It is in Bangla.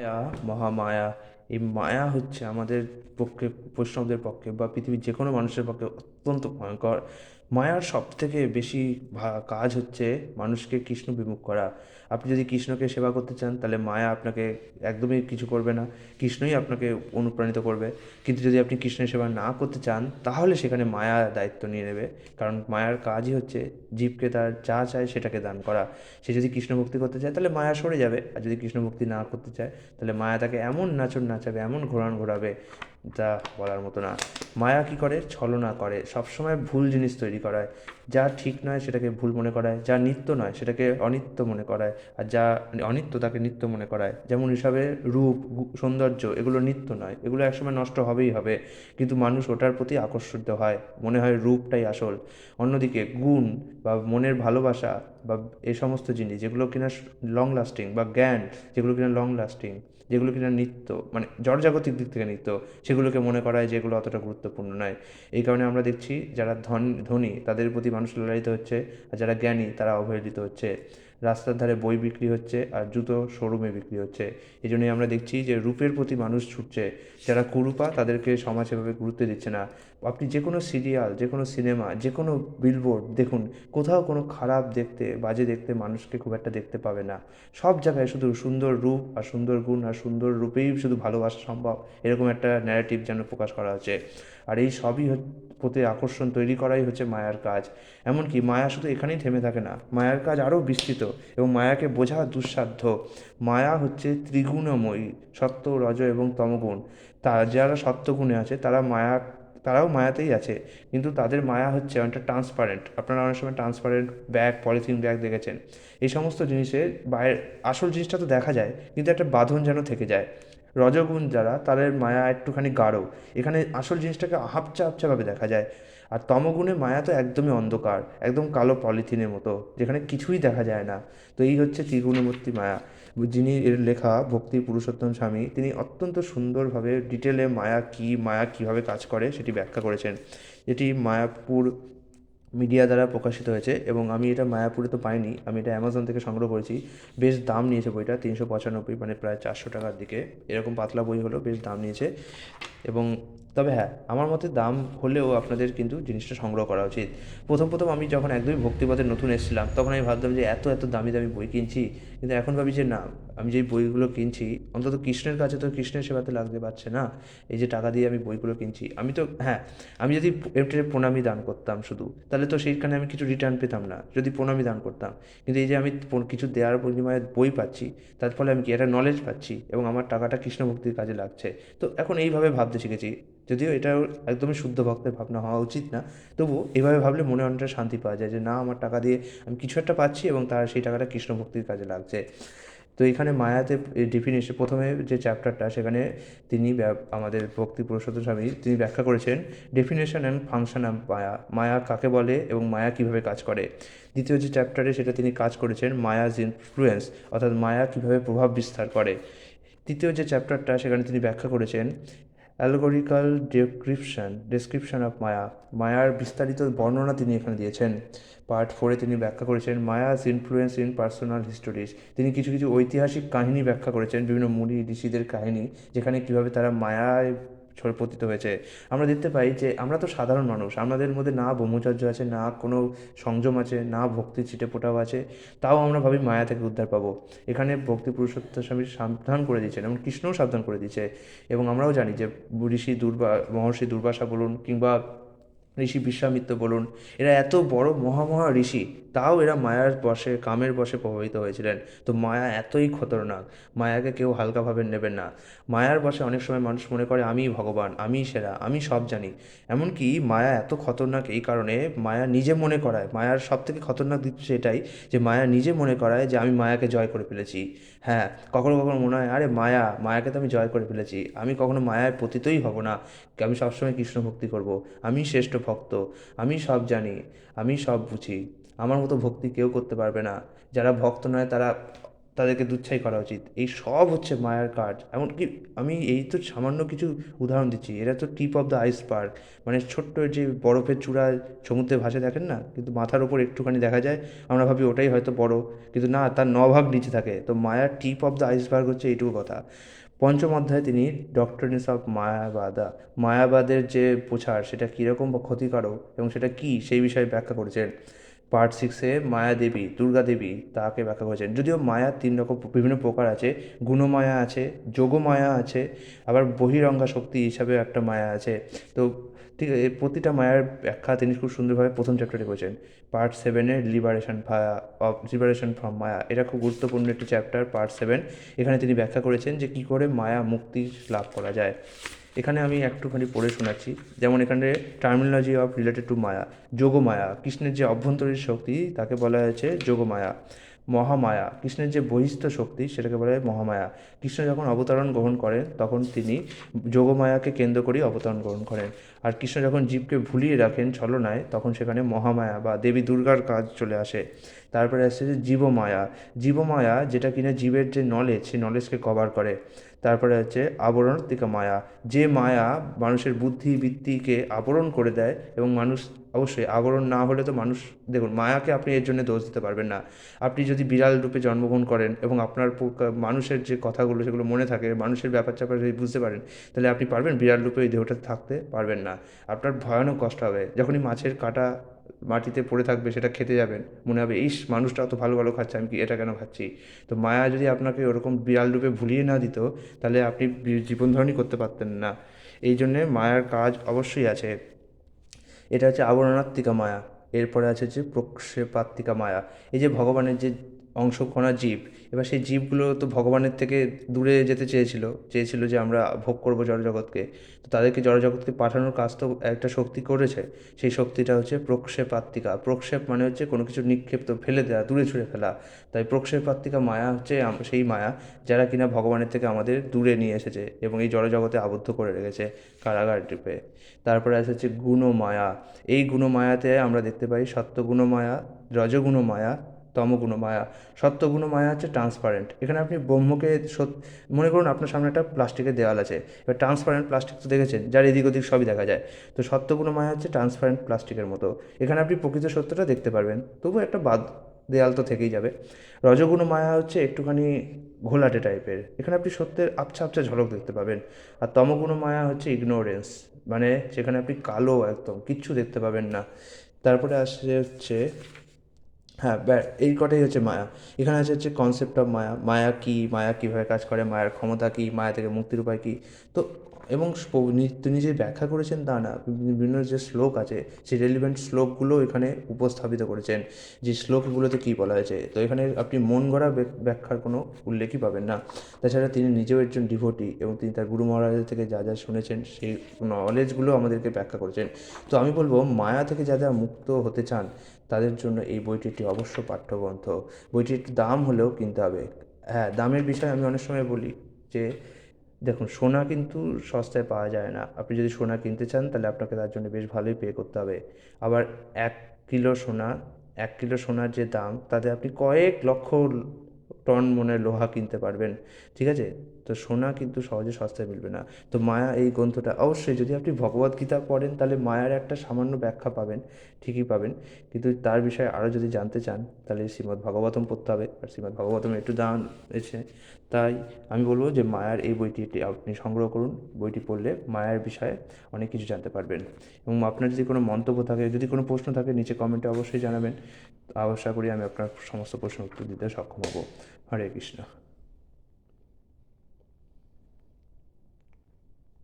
মায়া, মহামায়া। এই মায়া হচ্ছে আমাদের পক্ষে, বৈষ্ণবদের পক্ষে বা পৃথিবীর যে কোনো মানুষের পক্ষে অত্যন্ত ভয়ঙ্কর। মায়ার সব থেকে বেশি কাজ হচ্ছে মানুষকে কৃষ্ণ বিমুখ করা। আপনি যদি কৃষ্ণকে সেবা করতে চান তাহলে মায়া আপনাকে একদমই কিছু করবে না, কৃষ্ণই আপনাকে অনুপ্রাণিত করবে। কিন্তু যদি আপনি কৃষ্ণের সেবা না করতে চান তাহলে সেখানে মায়া দায়িত্ব নিয়ে নেবে। কারণ মায়ার কাজই হচ্ছে জীবকে তার যা চায় সেটাকে দান করা। সে যদি কৃষ্ণ ভক্তি করতে চায় তাহলে মায়া সরে যাবে, আর যদি কৃষ্ণ ভক্তি না করতে চায় তাহলে মায়া তাকে এমন নাচন নাচাবে, এমন ঘোরান ঘোরাবে যা বলার মতো না। মায়া কী করে? ছলনা করে, সবসময় ভুল জিনিস তৈরি করায়। যা ঠিক নয় সেটাকে ভুল মনে করায়, যা নিত্য নয় সেটাকে অনিত্য মনে করায়, আর যা অনিত্য তাকে নিত্য মনে করায়। যেমন হিসাবে রূপ, সৌন্দর্য এগুলো নিত্য নয়, এগুলো একসময় নষ্ট হবেই হবে, কিন্তু মানুষ ওটার প্রতি আকর্ষিত হয়, মনে হয় রূপটাই আসল। অন্যদিকে গুণ বা মনের ভালোবাসা বা এই সমস্ত জিনিস যেগুলো কিনা লং লাস্টিং, বা জ্ঞান যেগুলো কিনা লং লাস্টিং, যেগুলো কিনা নিত্য, মানে জড়জাগতিক দিক থেকে নিত্য, সেগুলোকে মনে করায় যে এগুলো অতটা গুরুত্বপূর্ণ নয়। এই কারণে আমরা দেখছি যারা ধনী তাদের প্রতি মানুষ লালায়িত হচ্ছে, আর যারা জ্ঞানী তারা অবহেলিত হচ্ছে। রাস্তার ধারে বই বিক্রি হচ্ছে আর জুতো শোরুমে বিক্রি হচ্ছে। এই জন্যই আমরা দেখছি যে রূপের প্রতি মানুষ ছুটছে। যারা কুরূপা তাদেরকে সমাজ এভাবে গুরুত্ব দিচ্ছে না। আপনি যে কোনো সিরিয়াল, যে কোনো সিনেমা, যে কোনো বিলবোর্ড দেখুন, কোথাও কোনো খারাপ দেখতে, বাজে দেখতে মানুষকে খুব একটা দেখতে পাবে না। সব জায়গায় শুধু সুন্দর রূপ আর সুন্দর গুণ আর সুন্দর রূপেই শুধু ভালোবাসা সম্ভব, এরকম একটা ন্যারেটিভ যেন প্রকাশ করা হচ্ছে। আর এই সবই প্রতি আকর্ষণ তৈরি করাই হচ্ছে মায়ার কাজ। এমনকি মায়া শুধু এখানেই থেমে থাকে না, মায়ার কাজ আরও বিস্তৃত এবং মায়াকে বোঝা দুঃসাধ্য। মায়া হচ্ছে ত্রিগুণময়ী, সত্ত্ব, রজ এবং তমগুণ। যারা সত্ত্বগুণে আছে তারাও মায়াতেই আছে, কিন্তু তাদের মায়া হচ্ছে অনেকটা ট্রান্সপারেন্ট। আপনারা অনেক সময় ট্রান্সপারেন্ট ব্যাগ, পলিথিন ব্যাগ দেখেছেন। এই সমস্ত জিনিসের বাইরে আসল জিনিসটা তো দেখা যায়, কিন্তু একটা বাঁধন যেন থেকে যায়। রজগুণ যারা, তাদের মায়া একটুখানি গাঢ়, এখানে আসল জিনিসটাকে আবছা আবছাভাবে দেখা যায়। আর তমগুণে মায়া তো একদমই অন্ধকার, একদম কালো পলিথিনের মতো, যেখানে কিছুই দেখা যায় না। তো এই হচ্ছে ত্রিগুণমূর্তি মায়া। যিনি এর লেখা ভক্তি পুরুষোত্তম স্বামী, তিনি অত্যন্ত সুন্দরভাবে ডিটেলে মায়া কী, মায়া কীভাবে কাজ করে সেটি ব্যাখ্যা করেছেন। এটি মায়াপুর মিডিয়া দ্বারা প্রকাশিত হয়েছে, এবং আমি এটা মায়াপুরে তো পাইনি, আমি এটা অ্যামাজন থেকে সংগ্রহ করেছি। বেশ দাম নিয়েছে বইটা, 395, মানে প্রায় 400 টাকার দিকে। এরকম পাতলা বই হলো, বেশ দাম নিয়েছে। এবং তবে হ্যাঁ, আমার মতে দাম হলেও আপনাদের কিন্তু জিনিসটা সংগ্রহ করা উচিত। প্রথম প্রথম আমি যখন একদমই ভক্তিপথে নতুন এসেছিলাম তখন আমি ভাবতাম যে এত এত দামি দামি বই কিনছি, কিন্তু এখন ভাবি যে না, আমি যেই বইগুলো কিনছি অন্তত কৃষ্ণের কাছে তো কৃষ্ণের সেবাতে লাগতে পারছে না। এই যে টাকা দিয়ে আমি বইগুলো কিনছি, আমি তো হ্যাঁ, আমি যদি এমনি প্রণামী দান করতাম শুধু, তাহলে তো সেইখানে আমি কিছু রিটার্ন পেতাম না, যদি প্রণামী দান করতাম। কিন্তু এই যে আমি কিছু দেওয়ার বিনিময়ে বই পাচ্ছি, তার ফলে আমি কি একটা নলেজ পাচ্ছি, এবং আমার টাকাটা কৃষ্ণ ভক্তির কাজে লাগছে। তো এখন এইভাবে ভাবতে শিখেছি, যদিও এটা একদমই শুদ্ধ ভক্তের ভাবনা হওয়া উচিত না, তবুও এইভাবে ভাবলে মনে অনেকটা শান্তি পাওয়া যায় যে না, আমার টাকা দিয়ে আমি কিছু একটা পাচ্ছি এবং তার সেই টাকাটা কৃষ্ণ ভক্তির কাজে লাগছে। তো এখানে মায়াতে ডেফিনেশন, প্রথমে যে চ্যাপ্টারটা, সেখানে তিনি আমাদের ভক্তি পুরুষোত্তম স্বামী তিনি ব্যাখ্যা করেছেন ডেফিনেশন অ্যান্ড ফাংশন অফ মায়া, মায়া কাকে বলে এবং মায়া কীভাবে কাজ করে। দ্বিতীয় যে চ্যাপ্টারে সেটা তিনি কাজ করেছেন মায়াজ ইনফ্লুয়েন্স, অর্থাৎ মায়া কীভাবে প্রভাব বিস্তার করে। তৃতীয় যে চ্যাপ্টারটা, সেখানে তিনি ব্যাখ্যা করেছেন অ্যালগোরিক্যাল ডেসক্রিপশন অফ মায়া, মায়ার বিস্তারিত বর্ণনা তিনি এখানে দিয়েছেন। পার্ট 4-এ তিনি ব্যাখ্যা করেছেন Maya's influence in personal histories, তিনি কিছু কিছু ঐতিহাসিক কাহিনী ব্যাখ্যা করেছেন, বিভিন্ন মুনি ঋষিদের কাহিনী, যেখানে কীভাবে তারা মায়ায় পতিত হয়েছে। আমরা দেখতে পাই যে আমরা তো সাধারণ মানুষ, আমাদের মধ্যে না ব্রহ্মচর্য আছে, না কোনো সংযম আছে, না ভক্তির ছিটেফোঁটাও আছে, তাও আমরা ভাবি মায়া থেকে উদ্ধার পাবো। এখানে ভক্তি পুরুষোত্তম স্বামী সাবধান করে দিয়েছেন, এবং কৃষ্ণও সাবধান করে দিয়েছে। এবং আমরাও জানি যে মহর্ষি দুর্বাসা বলুন কিংবা ঋষি বিশ্বামিত্র বলুন, এরা এত বড় মহা ঋষি, তাও এরা মায়ার বশে, কামের বশে প্রভাবিত হয়েছিলেন। তো মায়া এতই খতরনাক, মায়াকে কেউ হালকাভাবে নেবেন না। মায়ার বশে অনেক সময় মানুষ মনে করে আমিই ভগবান, আমিই সেরা, আমি সব জানি। এমনকি মায়া এত খতরনাক এই কারণে, মায়া নিজে মনে করায়, মায়ার সব থেকে খতরনাক দিক সেটাই যে মায়া নিজে মনে করায় যে আমি মায়াকে জয় করে ফেলেছি। হ্যাঁ, কখনো কখনো মনে হয় আরে মায়াকে তো আমি জয় করে ফেলেছি, আমি কখনো মায়ায় পতিতই হব না, আমি সবসময় কৃষ্ণ ভক্তি করব, আমি শ্রেষ্ঠ ভক্ত, আমি সব জানি, আমি সব বুঝি, আমার মতো ভক্তি কেউ করতে পারবে না। যারা ভক্ত নয় তারা তাদেরকে দুচ্ছাই করা উচিত, এই সব হচ্ছে মায়ার কাজ। এমনকি আমি এই তো সামান্য কিছু উদাহরণ দিচ্ছি, এরা তো টিপ অফ দ্য আইসবার্গ, মানে ছোট্ট যে বরফের চূড়া সমুদ্রে ভাসে দেখেন না, কিন্তু মাথার ওপর একটুখানি দেখা যায়, আমরা ভাবি ওটাই হয়তো বড়, কিন্তু না, তার 9 ভাগ নিচে থাকে। তো মায়ার টিপ অফ দ্য আইসবার্গ হচ্ছে এইটুকু কথা। পঞ্চম অধ্যায়ে তিনি ডক্টরিনস অফ মায়াবাদা, মায়াবাদের যে প্রচার সেটা কীরকম বা ক্ষতিকারক এবং সেটা কী সেই বিষয়ে ব্যাখ্যা করেছেন। পার্ট 6-এ মায়া দেবী, দুর্গা দেবী, তাকে ব্যাখ্যা করেছেন। যদিও মায়া 3 রকম বিভিন্ন প্রকার আছে, গুণমায়া আছে, যোগমায়া আছে, আবার বহিরঙ্গা শক্তি হিসাবে একটা মায়া আছে। তো ঠিক আছে, এই প্রতিটা মায়ার ব্যাখ্যা তিনি খুব সুন্দরভাবে প্রথম চ্যাপ্টারে করেছেন। পার্ট 7-এ লিবারেশন ফ্রম মায়া, এটা খুব গুরুত্বপূর্ণ একটি চ্যাপ্টার, পার্ট 7। এখানে তিনি ব্যাখ্যা করেছেন যে কী করে মায়া মুক্তি লাভ করা যায়। এখানে আমি একটুখানি পড়ে শোনাচ্ছি। যেমন এখানে টার্মিনোলজি অফ রিলেটেড টু মায়া, যোগমায়া, কৃষ্ণের যে অভ্যন্তরীণ শক্তি তাকে বলা হয়েছে যোগমায়া। মহামায়া, কৃষ্ণের যে বহিস্থ শক্তি সেটাকে বলা হয় মহামায়া। কৃষ্ণ যখন অবতরণ গ্রহণ করেন তখন তিনি যোগমায়াকে কেন্দ্র করেই অবতরণ গ্রহণ করেন। আর কৃষ্ণ যখন জীবকে ভুলিয়ে রাখেন ছলনায়, তখন সেখানে মহামায়া বা দেবী দুর্গার কাজ চলে আসে। তারপরে আসছে যে জীবমায়া, জীবমায়া যেটা কিনা জীবের যে নলেজ, সেই নলেজকে কভার করে। তারপরে হচ্ছে আবরণাত্মিকা মায়া, যে মায়া মানুষের বুদ্ধি বৃত্তিকে আবরণ করে দেয়, এবং মানুষ অবশ্যই আবরণ না হলে তো মানুষ, দেখুন মায়াকে আপনি এর জন্য দোষ দিতে পারবেন না। আপনি যদি বিড়াল রূপে জন্মগ্রহণ করেন এবং আপনার মানুষের যে কথাগুলো সেগুলো মনে থাকে, মানুষের ব্যাপার স্যাপার যদি বুঝতে পারেন, তাহলে আপনি পারবেন বিড়াল রূপে ওই দেহটাতে থাকতে? পারবেন না। আপনার ভয়ানক কষ্ট হবে। যখনই মাছের কাঁটা মাটিতে পড়ে থাকবে সেটা খেতে যাবেন, মনে হবে ইস, মানুষটা অত ভালো ভালো খাচ্ছে, আমি কি এটা কেন খাচ্ছি? তো মায়া যদি আপনাকে ওরকম বিড়াল রূপে ভুলিয়ে না দিত, তাহলে আপনি জীবন ধারণই করতে পারতেন না। এই জন্যে মায়ার কাজ অবশ্যই আছে। এটা হচ্ছে আবরণাত্মিকা মায়া। এরপরে আছে যে প্রক্ষেপাত্মিকা মায়া, এই যে ভগবানের যে অংশকণা জীব, এবার সেই জীবগুলো তো ভগবানের থেকে দূরে যেতে চেয়েছিল যে আমরা ভোগ করবো জড়জগৎকে। তো তাদেরকে জড়জগৎকে পাঠানোর কাজ তো একটা শক্তি করেছে, সেই শক্তিটা হচ্ছে প্রক্ষেপাত্মিকা। প্রক্ষেপ মানে হচ্ছে কোনো কিছু নিক্ষেপ, তো ফেলে দেওয়া, দূরে ছুঁড়ে ফেলা। তাই প্রক্ষেপাত্মিকা মায়া হচ্ছে সেই মায়া যারা কিনা ভগবানের থেকে আমাদের দূরে নিয়ে এসেছে এবং এই জড়জগতে আবদ্ধ করে রেখেছে কারাগার রূপে। তারপরে আছে হচ্ছে গুণমায়া। এই গুণমায়াতে আমরা দেখতে পাই সত্যগুণমায়া, রজগুণমায়া, তমগুণমায়া। সত্যগুণমায়া হচ্ছে ট্রান্সপারেন্ট। এখানে আপনি ব্রহ্মকে মনে করুন আপনার সামনে একটা প্লাস্টিকের দেওয়াল আছে, এবার ট্রান্সপারেন্ট প্লাস্টিক তো দেখেছেন, যার এদিক ওদিক সবই দেখা যায়। তো সত্যগুণমায়া হচ্ছে ট্রান্সপারেন্ট প্লাস্টিকের মতো, এখানে আপনি প্রকৃত সত্যটা দেখতে পারবেন, তবু একটা দেয়াল তো থেকেই যাবে। রজগুণ মায়া হচ্ছে একটুখানি ঘোলাটে টাইপের, এখানে আপনি সত্যের আবছা আবছা ঝলক দেখতে পাবেন। আর তমগুণ মায়া হচ্ছে ইগনোরেন্স, মানে সেখানে আপনি কালো, একদম কিচ্ছু দেখতে পাবেন না। তারপরে আসছে হচ্ছে, হ্যাঁ এই কটাই হচ্ছে মায়া। এখানে আছে হচ্ছে কনসেপ্ট অফ মায়া, মায়া কী, মায়া কীভাবে কাজ করে, মায়ার ক্ষমতা কী, মায়া থেকে মুক্তির উপায় কী। তো এবং তিনি যে ব্যাখ্যা করেছেন তা না, বিভিন্ন যে শ্লোক আছে সেই রেলিভেন্ট শ্লোকগুলো এখানে উপস্থাপিত করেছেন, যে শ্লোকগুলোতে কী বলা হয়েছে। তো এখানে আপনি মন গড়া ব্যাখ্যার কোনো উল্লেখই পাবেন না। তাছাড়া তিনি নিজেও একজন ডিভোটি এবং তিনি তার গুরু মহারাজের থেকে যা যা শুনেছেন সেই নলেজগুলো আমাদেরকে ব্যাখ্যা করেছেন। তো আমি বলবো মায়া থেকে যারা মুক্ত হতে চান তাদের জন্য এই বইটি একটি অবশ্য পাঠ্যগ্রন্থ। বইটির একটু দাম হলেও কিনতে হবে। হ্যাঁ, দামের বিষয়ে আমি অনেক সময় বলি যে দেখুন, সোনা কিন্তু সস্তায় পাওয়া যায় না। আপনি যদি সোনা কিনতে চান তাহলে আপনাকে তার জন্য বেশ ভালোই পে করতে হবে। আবার 1 কিলো সোনা, 1 কিলো সোনার যে দাম, তাতে আপনি কয়েক লক্ষ টন মনে লোহা কিনতে পারবেন। ঠিক আছে? তো সোনা কিন্তু সহজে সস্তায় মিলবে না। তো মায়া এই গ্রন্থটা অবশ্যই, যদি আপনি ভগবদ্গীতা পড়েন তাহলে মায়ার একটা সামান্য ব্যাখ্যা পাবেন, ঠিকই পাবেন। কিন্তু তার বিষয়ে আরও যদি জানতে চান তাহলে শ্রীমদ্ ভাগবতম পড়তে হবে, আর শ্রীমদ্ ভাগবতম একটু দাম রয়েছে। তাই আমি বলবো যে মায়ার এই বইটি আপনি সংগ্রহ করুন। বইটি পড়লে মায়ার বিষয়ে অনেক কিছু জানতে পারবেন। এবং আপনার যদি কোনো মন্তব্য থাকে, যদি কোনো প্রশ্ন থাকে, নিচে কমেন্টে অবশ্যই জানাবেন। আশা করি আমি আপনার সমস্ত প্রশ্নের উত্তর দিতে সক্ষম হব। হরে কৃষ্ণ।